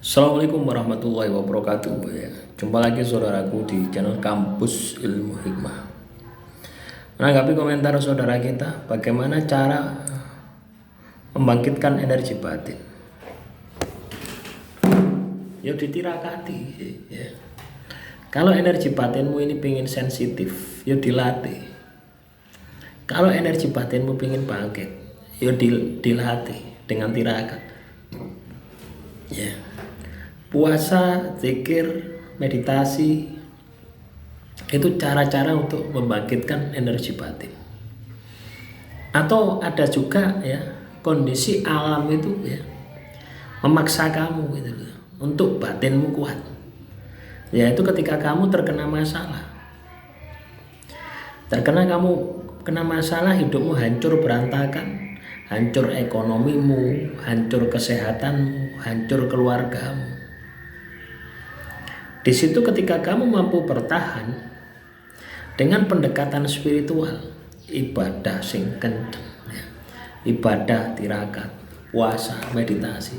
Assalamualaikum warahmatullahi wabarakatuh ya. Jumpa lagi saudaraku di channel Kampus Ilmu Hikmah. Menanggapi komentar saudara kita, bagaimana cara membangkitkan energi batin? Ya ditirakati ya. Kalau energi batinmu ini pengen sensitif, ya dilatih. Kalau energi batinmu pengen bangkit, ya dilatih dengan tirakat. Ya. Puasa, zikir, meditasi itu cara-cara untuk membangkitkan energi batin. Atau ada juga ya kondisi alam itu ya memaksa kamu gitu loh, untuk batinmu kuat. Yaitu ketika kamu terkena masalah. Kamu kena masalah, hidupmu hancur berantakan, hancur ekonomimu, hancur kesehatanmu, hancur keluargamu. Di situ ketika kamu mampu bertahan dengan pendekatan spiritual, ibadah sing kenceng, ya, ibadah tirakat, puasa, meditasi,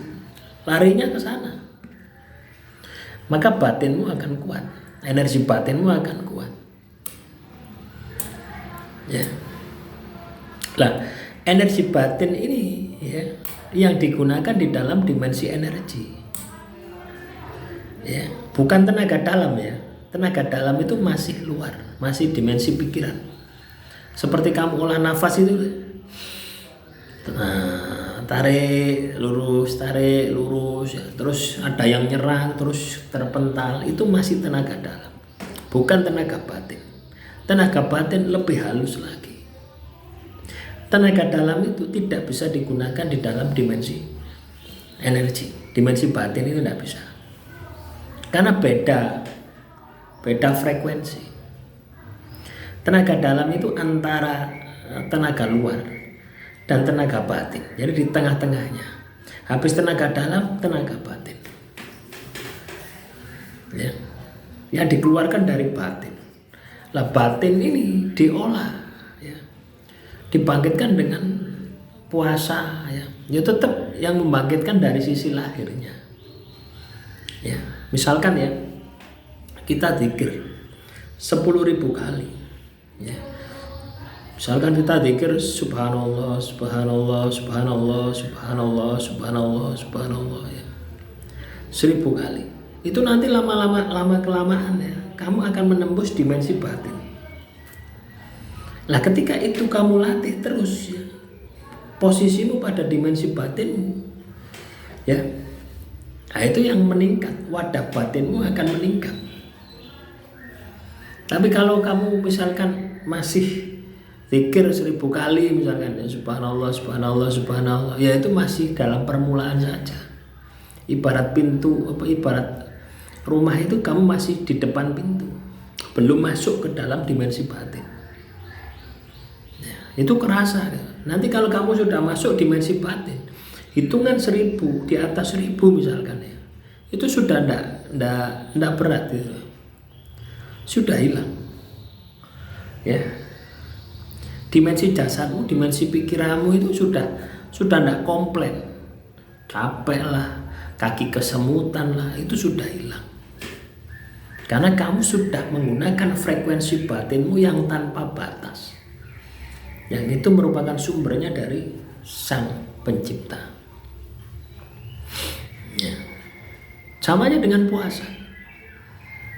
larinya ke sana, maka batinmu akan kuat, energi batinmu akan kuat. Ya, lah energi batin ini ya yang digunakan di dalam dimensi energi. Ya, bukan tenaga dalam ya. Tenaga dalam itu masih luar, masih dimensi pikiran. Seperti kamu olah nafas itu, tarik lurus, ya. Terus ada yang nyerang, terus terpental, itu masih tenaga dalam, bukan tenaga batin. Tenaga batin lebih halus lagi. Tenaga dalam itu tidak bisa digunakan di dalam dimensi energi, dimensi batin itu tidak bisa. Karena beda frekuensi. Tenaga dalam itu antara tenaga luar dan tenaga batin. Jadi di tengah-tengahnya. Habis tenaga dalam, tenaga batin. Ya. Yang dikeluarkan dari batin. Lah batin ini diolah, ya. Dibangkitkan dengan puasa, ya. Ya tetap yang membangkitkan dari sisi lahirnya. Ya. Misalkan ya, kita zikir 10.000 kali ya. Misalkan kita zikir subhanallah, subhanallah, subhanallah, subhanallah, subhanallah, subhanallah ya. 1000 kali. Itu nanti lama kelamaan ya, kamu akan menembus dimensi batin. Lah ketika itu kamu latih terus ya, posisimu pada dimensi batinmu ya. Nah itu yang meningkat, wadah batinmu akan meningkat. Tapi kalau kamu misalkan masih zikir 1000 kali misalkan ya, subhanallah, subhanallah, subhanallah, ya itu masih dalam permulaan saja. Ibarat pintu, ibarat rumah itu kamu masih di depan pintu, belum masuk ke dalam dimensi batin. Ya, itu kerasa. Nanti kalau kamu sudah masuk dimensi batin, hitungan 1000, di atas 1000 misalkan ya, itu sudah ndak berat gitu. Sudah hilang ya, dimensi jasadmu, dimensi pikiranmu itu sudah ndak komplain, capek lah, kaki kesemutan lah, itu sudah hilang karena kamu sudah menggunakan frekuensi batinmu yang tanpa batas, yang itu merupakan sumbernya dari Sang Pencipta. Ya. Sama aja dengan puasa.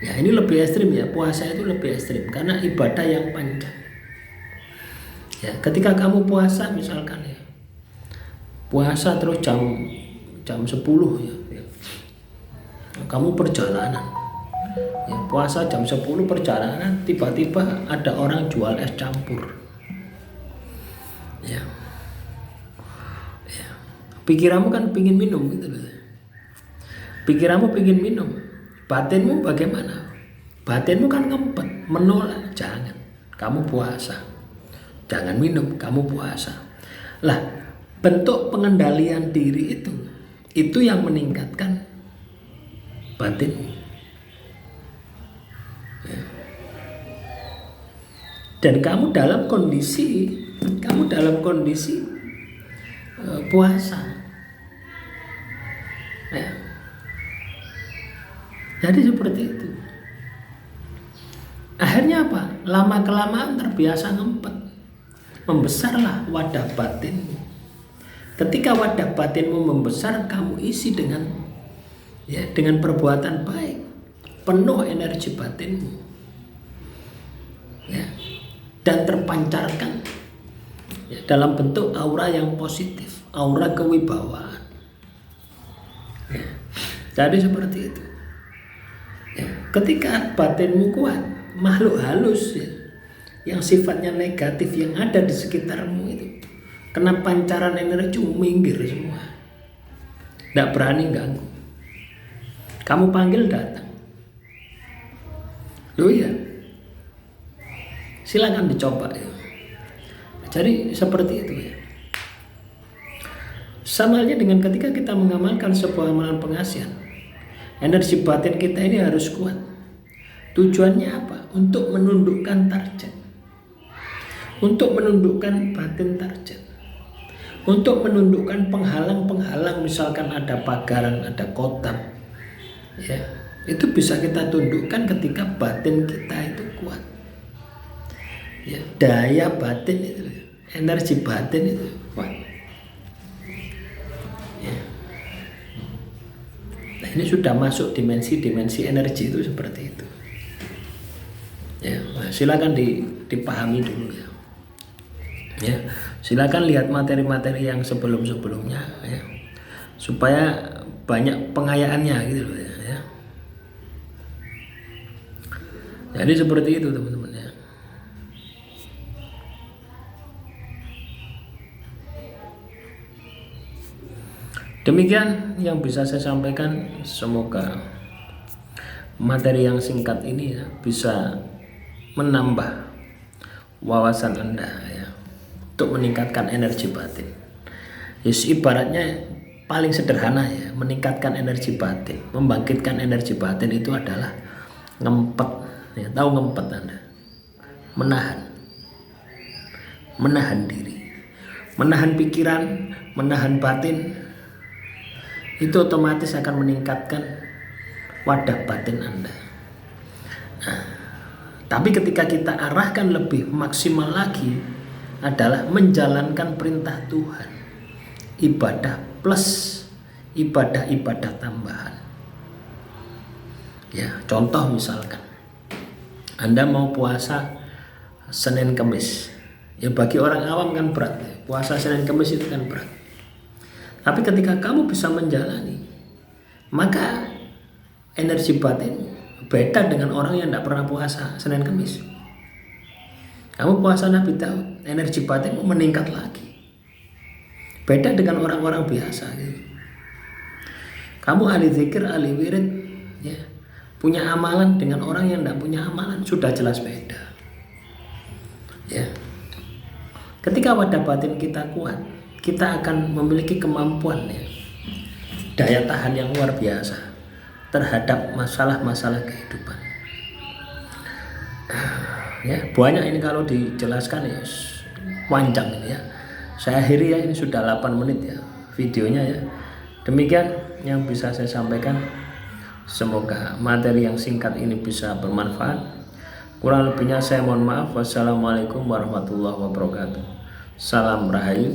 Ya ini lebih ekstrim ya, puasa itu lebih ekstrim karena ibadah yang panjang. Ya, ketika kamu puasa misalkan ya, puasa terus jam 10 ya, ya. Kamu perjalanan. Ya, puasa jam 10 perjalanan, tiba-tiba ada orang jual es campur. Ya. Ya. Pikiranmu kan pingin minum gitu loh. Pikiranmu pingin minum, batinmu bagaimana? Batinmu kan ngempet, menolak, jangan. Kamu puasa, jangan minum, kamu puasa. Lah, bentuk pengendalian diri itu yang meningkatkan batinmu. Ya. Dan kamu dalam kondisi puasa. Ya. Jadi seperti itu. Akhirnya apa? Lama-kelamaan terbiasa ngempet. Membesarlah wadah batinmu. Ketika wadah batinmu membesar, kamu isi dengan perbuatan baik, penuh energi batinmu, dan terpancarkan dalam bentuk aura yang positif, aura kewibawaan. Jadi seperti itu. Ketika batinmu kuat, makhluk halus yang sifatnya negatif yang ada di sekitarmu itu kena pancaran energi, minggir semua, tidak berani ganggu. Kamu panggil datang. Loh iya, silakan dicoba ya. Jadi seperti itu ya. Sama halnya dengan ketika kita mengamalkan sebuah amalan pengasihan, energi batin kita ini harus kuat. Tujuannya apa? Untuk menundukkan target, untuk menundukkan batin target, untuk menundukkan penghalang-penghalang. Misalkan ada pagaran, ada kotak, ya, itu bisa kita tundukkan ketika batin kita itu kuat. Ya, daya batin itu, energi batin itu kuat. Ya. Nah, ini sudah masuk dimensi-dimensi energi itu seperti itu. Ya, silakan dipahami dulu ya. Ya, silakan lihat materi-materi yang sebelum-sebelumnya ya, supaya banyak pengayaannya gitu loh ya. Jadi seperti itu teman-teman ya. Demikian yang bisa saya sampaikan. Semoga materi yang singkat ini ya bisa menambah wawasan Anda ya, untuk meningkatkan energi batin. Yes, ibaratnya paling sederhana ya, meningkatkan energi batin, membangkitkan energi batin itu adalah ngempet ya. Tahu ngempet Anda? Menahan diri, menahan pikiran, menahan batin, itu otomatis akan meningkatkan wadah batin Anda. Nah, tapi ketika kita arahkan lebih maksimal lagi adalah menjalankan perintah Tuhan, ibadah plus ibadah-ibadah tambahan. Ya, contoh misalkan Anda mau puasa Senin Kemis. Ya, bagi orang awam kan berat ya. Puasa Senin Kemis itu kan berat. Tapi ketika kamu bisa menjalani, maka energi batin beda dengan orang yang tidak pernah puasa Senin Kemis. Kamu puasa Nabi Daud, energi batinmu meningkat lagi. Beda dengan orang-orang biasa gitu. Kamu ahli zikir, ahli wirid ya, punya amalan dengan orang yang tidak punya amalan, sudah jelas beda ya. Ketika wadah batin kita kuat, kita akan memiliki kemampuan ya, daya tahan yang luar biasa terhadap masalah-masalah kehidupan. Ya, banyak ini kalau dijelaskan ya panjang ini ya. Saya akhiri ya, ini sudah 8 menit ya videonya ya. Demikian yang bisa saya sampaikan. Semoga materi yang singkat ini bisa bermanfaat. Kurang lebihnya saya mohon maaf. Wassalamualaikum warahmatullahi wabarakatuh. Salam rahayu.